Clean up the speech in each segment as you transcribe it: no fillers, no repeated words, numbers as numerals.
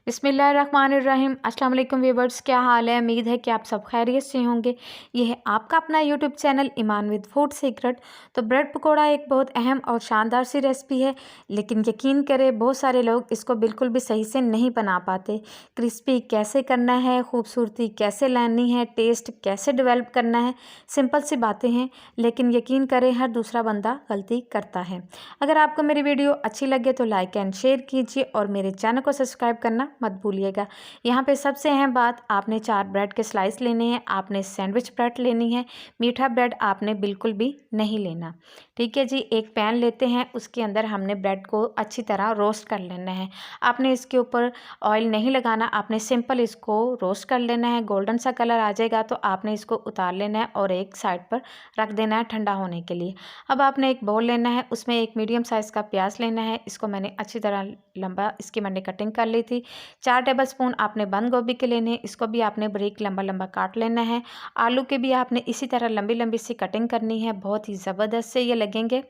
बिस्मिल्लाहिर्रहमानिर्रहीम। अस्सलाम वालेकुम व्यूअर्स, क्या हाल है। उम्मीद है कि आप सब खैरियत से होंगे। ये है आपका अपना YouTube channel Iman with food secret. तो ब्रेड पकोड़ा एक बहुत अहम और शानदार सी रेसिपी है, लेकिन यकीन करें बहुत सारे लोग इसको बिल्कुल भी सही से नहीं बना पाते। क्रिस्पी कैसे करना है, खूबसूरती कैसे लानी है, टेस्ट कैसे डेवलप करना है, सिंपल सी बातें हैं, लेकिन यकीन करें हर दूसरा बंदा गलती करता है। अगर आपको मेरी वीडियो अच्छी लगे तो लाइक एंड शेयर कीजिए और मेरे चैनल को सब्सक्राइब करना मत भूलिएगा। यहाँ पे सबसे अहम बात, आपने 4 ब्रेड के स्लाइस लेने हैं, आपने सैंडविच ब्रेड लेनी है, मीठा ब्रेड आपने बिल्कुल भी नहीं लेना। ठीक है जी। एक पैन लेते हैं, उसके अंदर हमने ब्रेड को अच्छी तरह रोस्ट कर लेना है। आपने इसके ऊपर ऑयल नहीं लगाना, आपने सिंपल इसको रोस्ट कर लेना है। गोल्डन सा कलर आ जाएगा तो आपने इसको उतार लेना है और एक साइड पर रख देना है ठंडा होने के लिए। अब आपने एक बाउल लेना है, उसमें एक मीडियम साइज़ का प्याज लेना है। इसको मैंने अच्छी तरह लंबा इसकी मैंने कटिंग कर ली थी। 4 टेबलस्पून आपने बंद गोभी के लेने हैं, इसको भी आपने बारीक लंबा लंबा काट लेना है। आलू के भी आपने इसी तरह लंबी लंबी सी कटिंग करनी है, बहुत ही ज़बरदस्त से ये लगेंगे।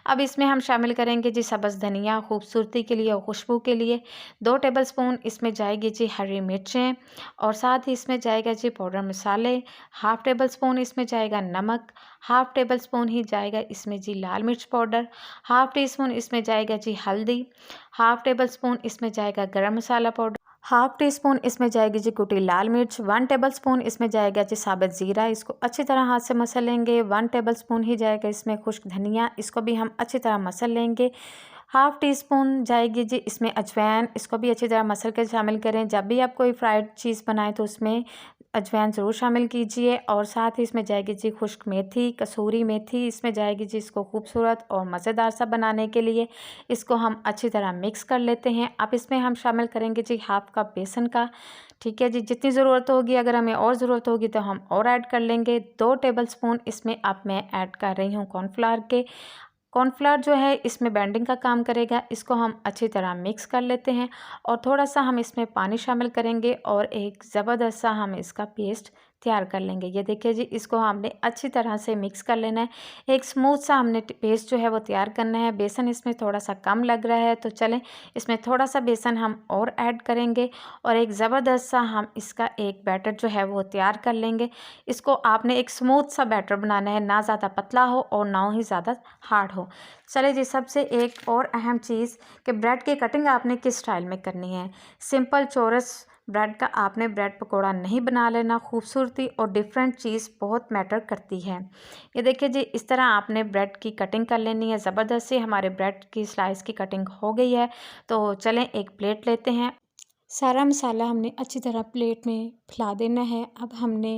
अब इसमें हम शामिल करेंगे जी सब्ज़ धनिया, खूबसूरती के लिए और खुशबू के लिए। 2 टेबलस्पून इसमें जाएगी जी हरी मिर्चें और साथ ही इसमें जाएगा जी पाउडर मसाले। हाफ़ टेबल स्पून इसमें जाएगा नमक, हाफ़ टेबल स्पून ही जाएगा इसमें जी लाल मिर्च पाउडर, हाफ़ टी स्पून इसमें जाएगा जी हल्दी, हाफ़ टेबल स्पून इसमें जाएगा गरम मसाला पाउडर, हाफ़ टी स्पून इसमें जाएगी जी कुटी लाल मिर्च, 1 टेबल स्पून इसमें जाएगा जी साबुत ज़ीरा। इसको अच्छी तरह हाथ से मसल लेंगे। 1 टेबल स्पून ही जाएगा इसमें खुश्क धनिया, इसको भी हम अच्छी तरह मसल लेंगे। हाफ़ टी स्पून जाएगी जी इसमें अजवाइन, इसको भी अच्छी तरह मसल कर शामिल करें। जब भी आप कोई फ्राइड चीज़ बनाएं तो उसमें अजवाइन ज़रूर शामिल कीजिए। और साथ ही इसमें जाएगी जी खुश्क मेथी, कसूरी मेथी इसमें जाएगी जी इसको खूबसूरत और मज़ेदार सा बनाने के लिए। इसको हम अच्छी तरह मिक्स कर लेते हैं। अब इसमें हम शामिल करेंगे जी हाफ़ कप बेसन का। ठीक है जी, जितनी ज़रूरत होगी, अगर हमें और ज़रूरत होगी तो हम और ऐड कर लेंगे। 2 टेबल स्पून इसमें अब मैं ऐड कर रही हूँ कॉर्नफ्लावर के। कॉर्नफ्लावर जो है इसमें बाइंडिंग का काम करेगा। इसको हम अच्छी तरह मिक्स कर लेते हैं और थोड़ा सा हम इसमें पानी शामिल करेंगे और एक ज़बरदस्त सा हम इसका पेस्ट तैयार कर लेंगे। ये देखिए जी, इसको हमने अच्छी तरह से मिक्स कर लेना है। एक स्मूथ सा हमने पेस्ट जो है वो तैयार करना है। बेसन इसमें थोड़ा सा कम लग रहा है तो चलें इसमें थोड़ा सा बेसन हम और ऐड करेंगे और एक ज़बरदस्त सा हम इसका एक बैटर जो है वो तैयार कर लेंगे। इसको आपने एक स्मूथ सा बैटर बनाना है, ना ज़्यादा पतला हो और ना ही ज़्यादा हार्ड हो। चले जी, सबसे एक और अहम चीज़ कि ब्रेड की कटिंग आपने किस स्टाइल में करनी है। सिंपल चौरस ब्रेड का आपने ब्रेड पकोड़ा नहीं बना लेना। खूबसूरती और डिफरेंट चीज़ बहुत मैटर करती है। ये देखिए जी, इस तरह आपने ब्रेड की कटिंग कर लेनी है। ज़बरदस्त से हमारे ब्रेड की स्लाइस की कटिंग हो गई है। तो चलें एक प्लेट लेते हैं। सारा मसाला हमने अच्छी तरह प्लेट में फैला देना है। अब हमने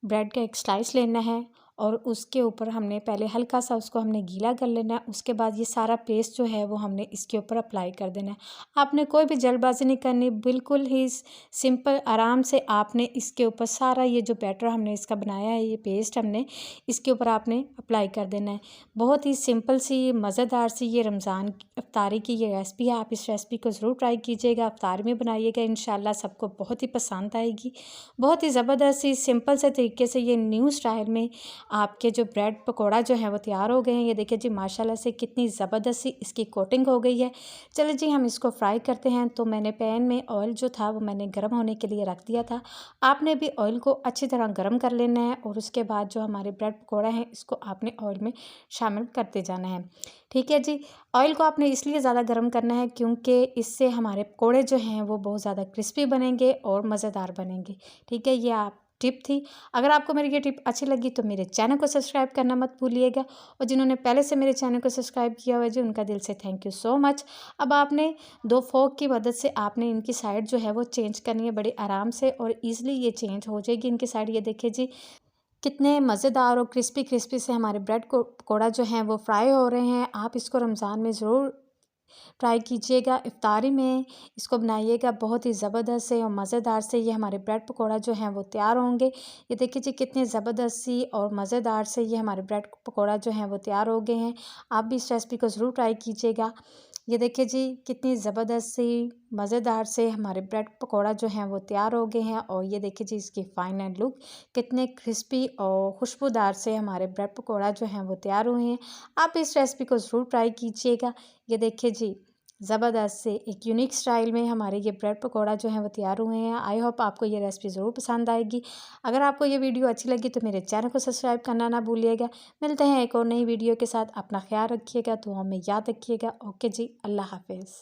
ब्रेड का एक स्लाइस लेना है और उसके ऊपर हमने पहले हल्का सा उसको हमने गीला कर लेना है। उसके बाद ये सारा पेस्ट जो है वो हमने इसके ऊपर अप्लाई कर देना है। आपने कोई भी जल्दबाजी नहीं करनी, बिल्कुल ही सिंपल आराम से आपने इसके ऊपर सारा ये जो बैटर हमने इसका बनाया है, ये पेस्ट हमने इसके ऊपर आपने अप्लाई कर देना है। बहुत ही सिंपल सी मज़ेदार सी ये रमज़ान अफ्तारी की ये रेसिपी है। आप इस रेसिपी को ज़रूर ट्राई कीजिएगा, अफ्तार में बनाइएगा, इंशाल्लाह सबको बहुत ही पसंद आएगी। बहुत ही ज़बरदस्त सी सिंपल से तरीके से ये न्यू स्टाइल में आपके जो ब्रेड पकोड़ा जो है वो तैयार हो गए हैं। ये देखिए जी, माशाल्लाह से कितनी ज़बरदस्त सी इसकी कोटिंग हो गई है। चलिए जी, हम इसको फ्राई करते हैं। तो मैंने पैन में ऑयल जो था वो मैंने गर्म होने के लिए रख दिया था। आपने भी ऑयल को अच्छी तरह गर्म कर लेना है और उसके बाद जो हमारे ब्रेड पकोड़ा हैं इसको आपने ऑयल में शामिल करते जाना है। ठीक है जी। ऑयल को आपने इसलिए ज़्यादा गर्म करना है क्योंकि इससे हमारे पकोड़े जो हैं वो बहुत ज़्यादा क्रिस्पी बनेंगे और मज़ेदार बनेंगे। ठीक है, ये आप टिप थी। अगर आपको मेरी ये टिप अच्छी लगी तो मेरे चैनल को सब्सक्राइब करना मत भूलिएगा और जिन्होंने पहले से मेरे चैनल को सब्सक्राइब किया हुआ है जी, उनका दिल से थैंक यू सो मच। अब आपने 2 फोर्क की मदद से आपने इनकी साइड जो है वो चेंज करनी है बड़े आराम से और ईज़िली ये चेंज हो जाएगी इनकी साइड। ये देखिए जी, कितने मज़ेदार और क्रिस्पी क्रिस्पी से हमारे ब्रेड को पकोड़ा जो हैं वो फ्राई हो रहे हैं। आप इसको रमज़ान में ज़रूर ट्राई कीजिएगा, इफ्तारी में इसको बनाइएगा। बहुत ही ज़बरदस्त से और मज़ेदार से ये हमारे ब्रेड पकोड़ा जो हैं वो तैयार होंगे। ये देखिए जी, कितने ज़बरदस्त सी और मज़ेदार से ये हमारे ब्रेड पकोड़ा जो हैं वो तैयार हो गए हैं। आप भी इस रेसिपी को ज़रूर ट्राई कीजिएगा। ये देखिए जी, कितनी ज़बरदस्त सी मज़ेदार से हमारे ब्रेड पकोड़ा जो हैं वो तैयार हो गए हैं और ये देखिए जी, इसकी फाइनल लुक कितने क्रिस्पी और खुशबूदार से हमारे ब्रेड पकोड़ा जो हैं वो तैयार हुए हैं। आप इस रेसिपी को ज़रूर ट्राई कीजिएगा। ये देखिए जी, ज़बरदस्त से एक यूनिक स्टाइल में हमारे ये ब्रेड पकौड़ा जो है वो तैयार हुए हैं। आई होप आपको ये रेसिपी ज़रूर पसंद आएगी। अगर आपको ये वीडियो अच्छी लगी तो मेरे चैनल को सब्सक्राइब करना ना भूलिएगा। मिलते हैं एक और नई वीडियो के साथ। अपना ख्याल रखिएगा, तो हमें याद रखिएगा। ओके जी, अल्लाह हाफिज़।